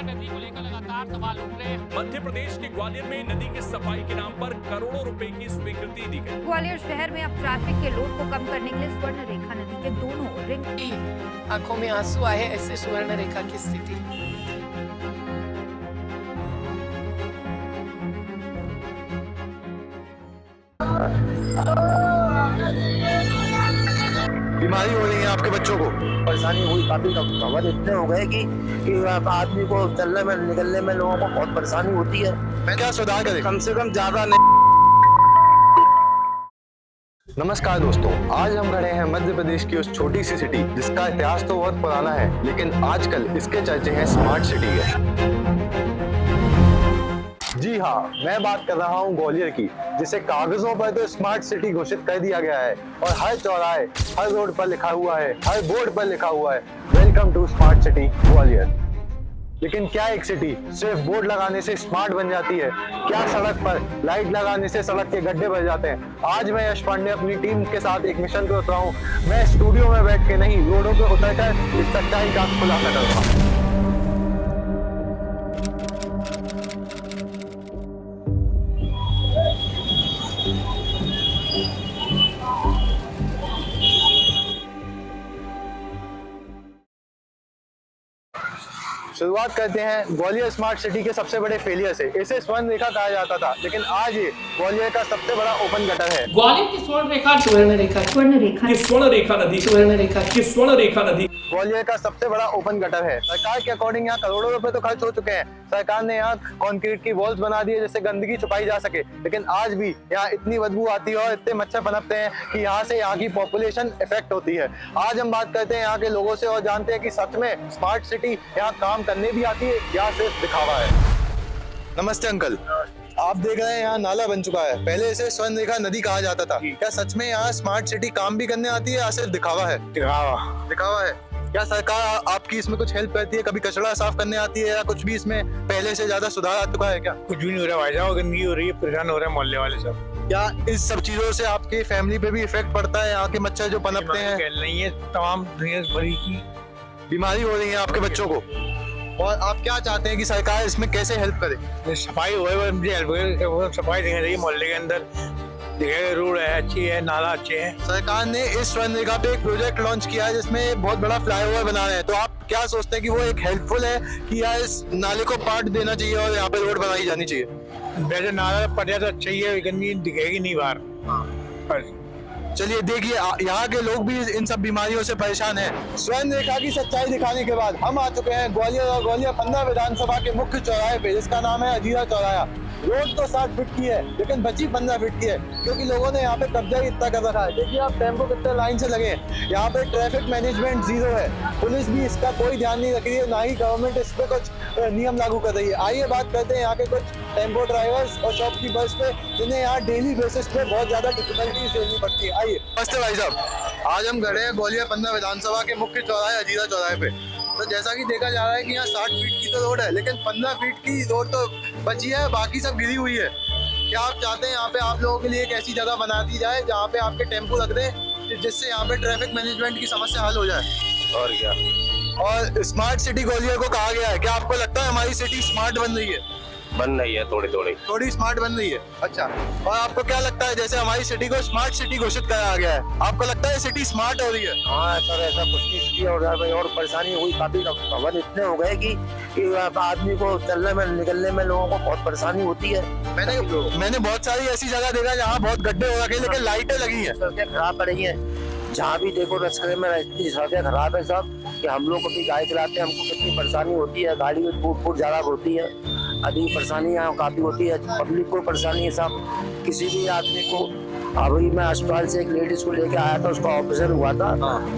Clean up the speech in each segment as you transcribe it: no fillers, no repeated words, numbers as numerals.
नदी को लेकर लगातार सवाल उठ रहे हैं। मध्य प्रदेश के ग्वालियर में नदी की सफाई के नाम पर करोड़ों रुपए की स्वीकृति दी गई। ग्वालियर शहर में अब ट्रैफिक के लोड को कम करने के लिए स्वर्ण रेखा नदी के दोनों रिंग आंखों में आंसू आए ऐसे स्वर्ण रेखा की स्थिति। बीमारी हो रही है आपके बच्चों को, परेशानी हुई काफी। हवा इतने हो गए कि आदमी को चलने में निकलने में लोगों को बहुत परेशानी होती है। मैं क्या सुधार करें? कम से कम ज्यादा नहीं। नमस्कार दोस्तों, आज हम खड़े हैं मध्य प्रदेश की उस छोटी सी सिटी जिसका इतिहास तो बहुत पुराना है, लेकिन आजकल इसके चर्चे हैं स्मार्ट सिटी के। जी हाँ, मैं बात कर रहा हूँ ग्वालियर की, जिसे कागजों पर तो स्मार्ट सिटी घोषित कर दिया गया है और हर चौराहे, हर रोड पर लिखा हुआ है, हर बोर्ड पर लिखा हुआ है welcome to smart city Gwalior. लेकिन क्या एक सिटी सिर्फ बोर्ड लगाने से स्मार्ट बन जाती है? क्या सड़क पर लाइट लगाने से सड़क के गड्ढे भर जाते हैं? आज मैं यश पांडे अपनी टीम के साथ एक मिशन पे उतरा हूँ। मैं स्टूडियो में बैठ के नहीं, रोडों पे उतरकर इस सच्चाई का खुलासा करूंगा। शुरुआत करते हैं ग्वालियर स्मार्ट सिटी के सबसे बड़े फेलियर से। इसे स्वर्ण रेखा कहा जाता था, लेकिन आज ये ग्वालियर का सबसे बड़ा ओपन गटर है। ग्वालियर की स्वर्ण रेखा स्वर्ण रेखा स्वर्ण रेखा नदी स्वर्ण रेखा स्वर्ण रेखा नदी ग्वालियर का सबसे बड़ा ओपन गटर है। सरकार के अकॉर्डिंग यहाँ करोड़ों रुपए तो खर्च हो चुके हैं। सरकार ने यहाँ कंक्रीट की वॉल्स बना दी है जिससे गंदगी छुपाई जा सके, लेकिन आज भी यहाँ इतनी बदबू आती है और इतने मच्छर पनपते हैं कि यहाँ से यहाँ की पॉपुलेशन इफेक्ट होती है। आज हम बात करते हैं यहाँ के लोगों से और जानते हैं कि सच में स्मार्ट सिटी यहाँ काम करने भी आती है या सिर्फ दिखावा है। नमस्ते अंकल, आप देख रहे हैं यहाँ नाला बन चुका है। पहले इसे स्वर्ण रेखा नदी कहा जाता था। क्या सच में यहाँ स्मार्ट सिटी काम भी करने आती है या सिर्फ दिखावा है? दिखावा है। क्या सरकार आपकी इसमें कुछ हेल्प करती है? कभी कचरा साफ करने आती है या कुछ भी इसमें पहले से ज्यादा सुधार आ चुका है क्या? कुछ भी नहीं हो रहा भाई साहब, गंदगी हो रही है, परेशान हो रहे हैं मोहल्ले वाले सब। क्या इस सब चीजों से आपकी फैमिली पे भी इफेक्ट पड़ता है? यहाँ के मच्छर जो पनपते हैं, नहीं है, तमाम दुनिया भरी की बीमारी हो रही है आपके बच्चों को, और आप क्या चाहते हैं कि सरकार इसमें कैसे हेल्प करे? सफाई हो, मुझे हेल्प करे, सफाई दिखाई चाहिए मोहल्ले के अंदर। देखिए रोड है अच्छी है, नाला अच्छे हैं। सरकार ने इस स्वर्ण रेखा पे एक प्रोजेक्ट लॉन्च किया है जिसमें बहुत बड़ा फ्लाईओवर बना रहे हैं, तो आप क्या सोचते हैं कि वो एक हेल्पफुल है कि या इस नाले को पार्ट देना चाहिए और यहाँ पे रोड बनाई जानी चाहिए? वैसे नाला पड़ जाता अच्छा ही है, गंदगी दिखेगी नहीं बाहर। चलिए देखिए, यहाँ के लोग भी इन सब बीमारियों से परेशान हैं। स्वर्ण रेखा की सच्चाई दिखाने के बाद हम आ चुके हैं ग्वालियर और ग्वालियर 15 विधानसभा के मुख्य चौराहे पे, जिसका नाम है अजीरा चौराहा। रोड तो 60 फीट की है, लेकिन बची 15 फीट की है, क्योंकि लोगों ने यहाँ पे कब्जा ही इतना कर रखा है। देखिए आप टेम्पो कितने लाइन से लगे हैं। यहाँ पे ट्रैफिक मैनेजमेंट जीरो है, पुलिस भी इसका कोई ध्यान नहीं रख रही है, ना ही गवर्नमेंट इस पे कुछ नियम लागू कर रही है। आइए बात करते हैं यहाँ के कुछ टेम्पो ड्राइवर्स और शॉपकीपर्स पे, जिन्हें यहाँ डेली बेसिस पे बहुत ज्यादा डिफिकल्टी झेलनी पड़ती है। आइए। नमस्ते भाई साहब, आज हम खड़े हैं ग्वालियर 15 विधानसभा के मुख्य चौराहे अजीरा चौराहे पे। तो जैसा कि देखा जा रहा है कि यहाँ 60 फीट की तो रोड है, लेकिन 15 फीट की रोड तो बची है, बाकी सब गिरी हुई है। क्या आप चाहते हैं यहाँ पे आप लोगों के लिए एक ऐसी जगह बना दी जाए जहाँ पे आपके टेम्पो रख दें, जिससे यहाँ पे ट्रैफिक मैनेजमेंट की समस्या हल हो जाए? और क्या, और स्मार्ट सिटी ग्वालियर को कहा गया है। क्या आपको लगता है हमारी सिटी स्मार्ट बन रही है? बन रही है, थोड़ी स्मार्ट बन रही है। अच्छा, और आपको क्या लगता है, जैसे हमारी सिटी को स्मार्ट सिटी घोषित करा गया है, आपको लगता है सिटी स्मार्ट हो रही है? हाँ सर, ऐसा कुछ नहीं। सिटी और परेशानी हुई काफी। हवा इतने हो गए कि आदमी को चलने में निकलने में लोगों को बहुत परेशानी होती है। मैंने बहुत सारी ऐसी जगह देखा जहाँ बहुत गड्ढे हो रखे, लेकिन लाइटें लगी है। सड़कें खराब पड़ी है, जहाँ भी देखो रास्ते में इतनी सड़कें खराब है सब, कि हम लोग कभी गाड़ी चलाते हैं, हमको कितनी परेशानी होती है। गाड़ी में फूट ज्यादा होती है, अधिक परेशानी यहाँ काफी होती है। पब्लिक को परेशानी है सब, किसी भी आदमी को। अभी मैं अस्पताल से एक लेडीज को लेके आया था, उसका ऑपरेशन हुआ था।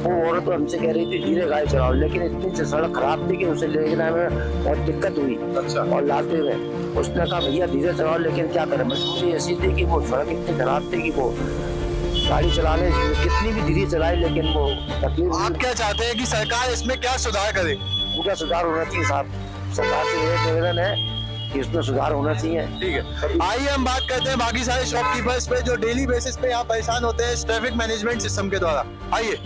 वो औरत तो हमसे कह रही थी धीरे गाड़ी चलाओ, लेकिन इतनी सड़क खराब थी कि उसे लेके जाने में बहुत दिक्कत हुई। और लाते में उसने कहा भैया धीरे चलाओ, लेकिन क्या करें, मजबूरी ऐसी थी कि वो सड़क इतनी खराब थी कि वो गाड़ी चलाने कितनी भी धीरे चलाई, लेकिन वो तकलीफ। आप क्या चाहते हैं कि सरकार इसमें क्या सुधार करे? पूरा सुधार होना चाहिए साहब, सरकार से यह निवेदन है कि इसमें सुधार होना चाहिए। ठीक है, आइए हम बात करते हैं बाकी सारे शॉपकीपर्स पे जो डेली बेसिस पे यहाँ परेशान होते हैं ट्रैफिक मैनेजमेंट सिस्टम के द्वारा। आइए,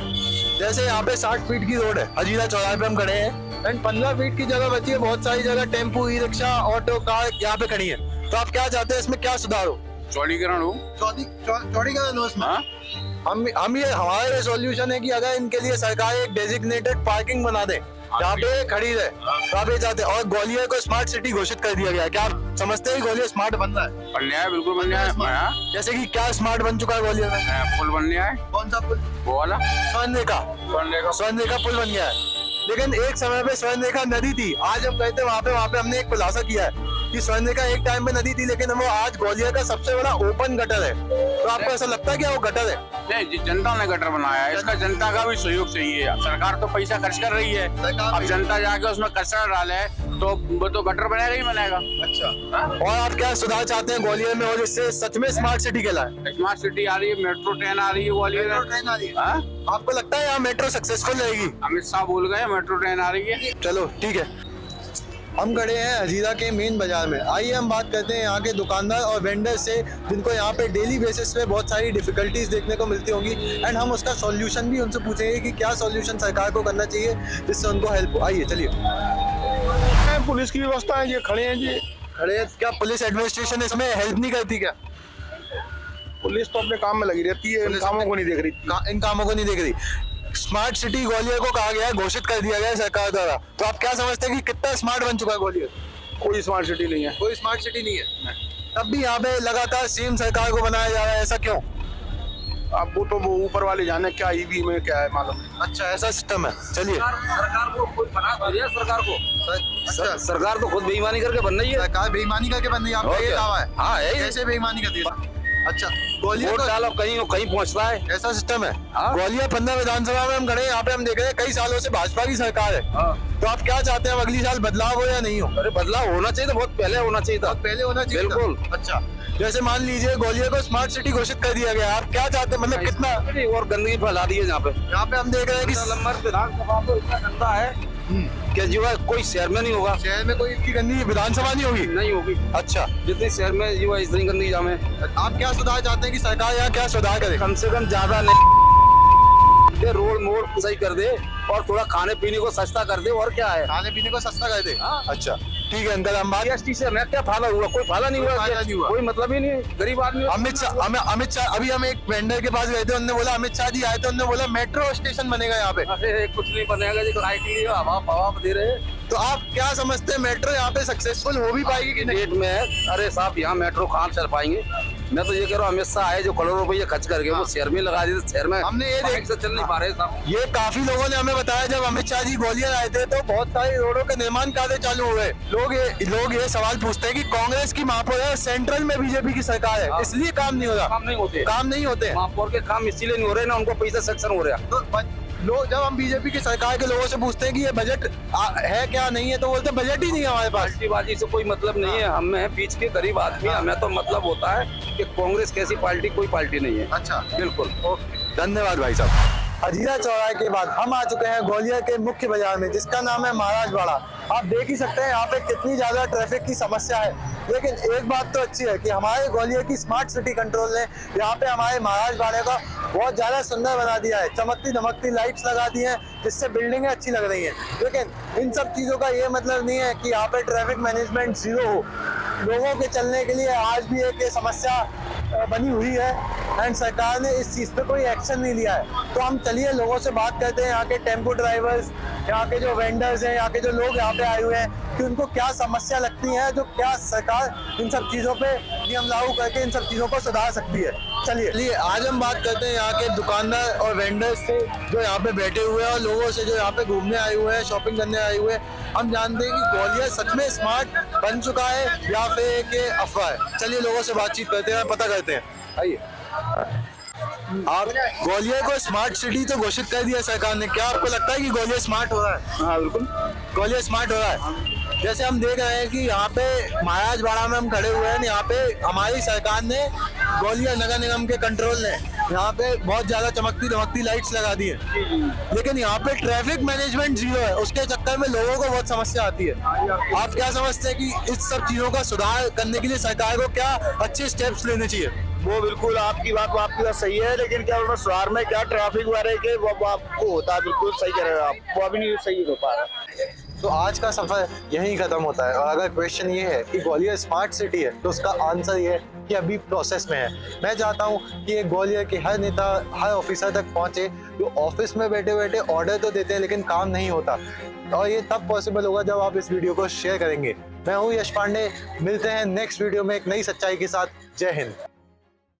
जैसे यहाँ पे 60 फीट की रोड है, अजीरा चौराहे पे हम खड़े हैं। एंड 15 फीट की जगह बची है, बहुत सारी जगह tempo, e rickshaw, auto, car यहाँ पे खड़ी है। तो आप क्या चाहते हैं, इसमें क्या सुधार हो? चौड़ीकरण हो। चौड़ीकरण हो इसमें। हाँ? हमारा ये सॉल्यूशन है कि अगर इनके लिए सरकार एक डेजिग्नेटेड पार्किंग बना दे जहाँ पे खड़ी रहे, तो आप ये चाहते हैं। और ग्वालियर को स्मार्ट सिटी घोषित कर दिया गया है, क्या आप समझते हैं कि ग्वालियर स्मार्ट बन रहा है? बनने आए, बिल्कुल बनने आए। हाँ? जैसे कि क्या स्मार्ट बन चुका है ग्वालियर में? पुल बनने आए। कौन सा पुल? वो वाला स्वर्ण रेखा पुल बन गया है। लेकिन एक समय पे स्वर्ण रेखा नदी थी, आज हम कहते हैं वहाँ पे हमने एक खुलासा किया है कि स्वर्ण रेखा एक टाइम पे नदी थी, लेकिन वो आज ग्वालियर का सबसे बड़ा ओपन गटर है। तो आपको ऐसा लगता है कि वो गटर है? नहीं, जनता ने गटर बनाया है, इसका जनता का भी सहयोग चाहिए। सरकार तो पैसा खर्च कर रही है, अब जनता जाके उसमें कचरा डाले तो वो तो गटर बनेगा ही बनेगा। अच्छा। और आप क्या सुधार चाहते हैं ग्वालियर में, और इससे सच में स्मार्ट सिटी कहलाए? स्मार्ट सिटी आ रही है, मेट्रो ट्रेन आ रही है ग्वालियर में। आपको लगता है यहाँ मेट्रो सक्सेसफुल रहेगी? अमित शाह बोल गए मेट्रो ट्रेन आ रही है। चलो ठीक है। हम खड़े हैं हजीरा के मेन बाजार में। आइए हम बात करते हैं यहाँ के दुकानदार और वेंडर से, जिनको यहाँ पे डेली बेसिस पे बहुत सारी डिफिकल्टीज देखने को मिलती होंगी, एंड हम उसका सॉल्यूशन भी उनसे पूछेंगे कि क्या सॉल्यूशन सरकार को करना चाहिए जिससे उनको हेल्प हो। आइए चलिए। पुलिस की व्यवस्था है, ये खड़े हैं जी। खड़े हैं, क्या पुलिस एडमिनिस्ट्रेशन इसमें हेल्प नहीं करती क्या? पुलिस तो अपने काम में लगी रहती है, इन कामों को नहीं देख रही। इन कामों को नहीं देख रही। स्मार्ट सिटी ग्वालियर को कहा गया है, घोषित कर दिया गया है सरकार द्वारा। तो आप क्या समझते हैं कि कितना स्मार्ट बन चुका है ग्वालियर? कोई स्मार्ट सिटी नहीं है। कोई स्मार्ट सिटी नहीं है। तब भी यहाँ पे लगातार सीएम सरकार को बनाया जा रहा है, ऐसा क्यों? अब वो तो वो ऊपर वाले जाने क्या ईवी में क्या है मालूम। अच्छा, ऐसा सिस्टम है। चलिए। सरकार को कोई बना दिया है सरकार को। सरकार तो खुद बेईमानी करके बन रही है। सरकार बेईमानी करके बन रही है, आपका ये दावा है? हाँ है। कैसे बेईमानी करती है? अच्छा, ग्वालियर वोट डालो कहीं पहुंचता है, ऐसा सिस्टम है। हाँ। ग्वालियर 15 विधानसभा में हम खड़े हैं, यहाँ पे हम देख रहे हैं कई सालों से भाजपा की सरकार है। तो आप क्या चाहते हैं, अब अगली साल बदलाव हो या नहीं हो? अरे बदलाव होना चाहिए, तो बहुत पहले होना चाहिए था। पहले होना चाहिए था। बिल्कुल। अच्छा, जैसे मान लीजिए ग्वालियर को स्मार्ट सिटी घोषित कर दिया गया, आप क्या चाहते हैं, मतलब कितना? और गंदगी फैला दी है यहाँ पे हम देख रहे हैं कि नंबर विधानसभा तो इतना गंदा है कि जो है कोई शहर में नहीं होगा। शहर में कोई इतनी गंदी विधानसभा नहीं होगी? नहीं होगी। अच्छा, जितनी शहर में जो है इतनी गंदगी जामे। आप क्या सुधार चाहते हैं कि सरकार यहाँ क्या सुधार करे? कम से कम ज्यादा नहीं, रोड मोड़ सही कर दे और थोड़ा खाने पीने को सस्ता कर दे, और क्या है, खाने पीने को सस्ता कर दे। हाँ। अच्छा ठीक है अंकल, हम बात जीएसटी से हमें क्या फायदा हुआ? कोई फायदा नहीं हुआ, कोई मतलब ही नहीं है, गरीब आदमी। अमित शाह अभी हम एक वेंडर के पास गए थे, उन्होंने बोला अमित शाह जी आए थे, उन्होंने बोला मेट्रो स्टेशन बनेगा यहाँ पे। अरे कुछ नहीं बनेगा जी, किराए के लिए हवा दे रहे हैं। तो आप क्या समझते हैं, मेट्रो यहाँ पे सक्सेसफुल हो भी पाएगी कि नहीं? डेट में है। अरे साहब यहाँ मेट्रो कहाँ चल पाएंगे? मैं तो ये कह रहा हूँ, अमित शाह आए जो करोड़ों रुपये खर्च करके वो शहर में लगा दिए, शहर में हमने ये से चल नहीं पा रहे साहब। ये काफी लोगों ने हमें बताया, जब अमित शाह जी ग्वालियर आए थे तो बहुत सारे रोडों के निर्माण कार्य चालू हुए। लोग ये सवाल पूछते हैं कि कांग्रेस की महापौर है, सेंट्रल में बीजेपी की सरकार है, इसलिए काम नहीं हो रहा। काम नहीं होते। महापौर के काम इसीलिए नहीं हो रहे ना, उनको पैसा सेक्शन हो रहा। तो लोग, जब हम बीजेपी की सरकार के लोगों से पूछते हैं कि ये बजट है क्या नहीं है, तो बोलते बजट ही नहीं है हमारे पास। पार्टीबाजी से कोई मतलब नहीं है, हमें बीच के गरीब आदमी, हमें तो मतलब होता है कि कांग्रेस कैसी पार्टी कोई पार्टी नहीं है। अच्छा, बिल्कुल। धन्यवाद भाई साहब। हजीरा चौराहे के बाद हम आ चुके हैं ग्वालियर के मुख्य बाजार में, जिसका नाम है महाराज बाड़ा। आप देख ही सकते हैं यहाँ पे कितनी ज्यादा ट्रैफिक की समस्या है, लेकिन एक बात तो अच्छी है कि हमारे ग्वालियर की स्मार्ट सिटी कंट्रोल ने यहाँ पे हमारे महाराज बाड़े का बहुत ज्यादा सुंदर बना दिया है। चमकती धमकती लाइट्स लगा दी हैं, जिससे बिल्डिंगें अच्छी लग रही हैं। लेकिन इन सब चीजों का ये मतलब नहीं है कि यहाँ पे ट्रैफिक मैनेजमेंट जीरो हो। लोगों के चलने के लिए आज भी एक ये समस्या बनी हुई है, एंड सरकार ने इस चीज पे कोई एक्शन नहीं लिया है। तो हम चलिए लोगों से बात करते हैं, यहाँ के टेम्पो ड्राइवर्स, यहाँ के जो वेंडर्स हैं, यहाँ के जो लोग यहाँ पे आए हुए हैं, कि उनको क्या समस्या लगती है, जो क्या सरकार इन सब चीजों पे नियम लागू करके इन सब चीजों को सुधार सकती है। चलिए आज हम बात करते हैं यहाँ के दुकानदार और वेंडर्स से जो यहाँ पे बैठे हुए हैं, और लोगों से जो यहाँ पे घूमने आए हुए हैं, शॉपिंग करने आए हुए हैं। हम जानते हैं कि ग्वालियर सच में स्मार्ट बन चुका है या फिर एक अफवाह है। चलिए लोगों से बातचीत करते हैं, पता करते हैं। आइए, आप ग्वालियर को स्मार्ट सिटी तो घोषित कर दिया सरकार ने, क्या आपको लगता है कि ग्वालियर स्मार्ट हो रहा है? हाँ बिल्कुल, ग्वालियर स्मार्ट हो रहा है। जैसे हम देख रहे हैं कि यहाँ पे महाराज बाड़ा में हम खड़े हुए हैं, यहाँ पे हमारी सरकार ने, ग्वालियर नगर निगम के कंट्रोल ने यहाँ पे बहुत ज्यादा चमकती धमकती लाइट्स लगा दी है, लेकिन यहाँ पे ट्रैफिक मैनेजमेंट जीरो है। उसके चक्कर में लोगों को बहुत समस्या आती है। आप क्या समझते हैं कि इस सब चीजों का सुधार करने के लिए सरकार को क्या अच्छे स्टेप्स लेने चाहिए? वो बिल्कुल आपकी बात सही है, लेकिन क्या बोलना शहर में क्या ट्रैफिक वगैरह के वो आपको होता है, बिल्कुल सही कह रहे हो आप, वो अभी नहीं सही हो पा रहा। तो आज का सफर यहीं खत्म होता है। और अगर क्वेश्चन ये है कि ग्वालियर स्मार्ट सिटी है, तो उसका आंसर ये है कि अभी प्रोसेस में है। मैं चाहता हूँ कि ये ग्वालियर के हर नेता, हर ऑफिसर तक पहुँचे जो ऑफिस में बैठे बैठे ऑर्डर तो देते हैं लेकिन काम नहीं होता। और ये तब पॉसिबल होगा जब आप इस वीडियो को शेयर करेंगे। मैं हूँ यश पांडे, मिलते हैं नेक्स्ट वीडियो में एक नई सच्चाई के साथ। जय हिंद।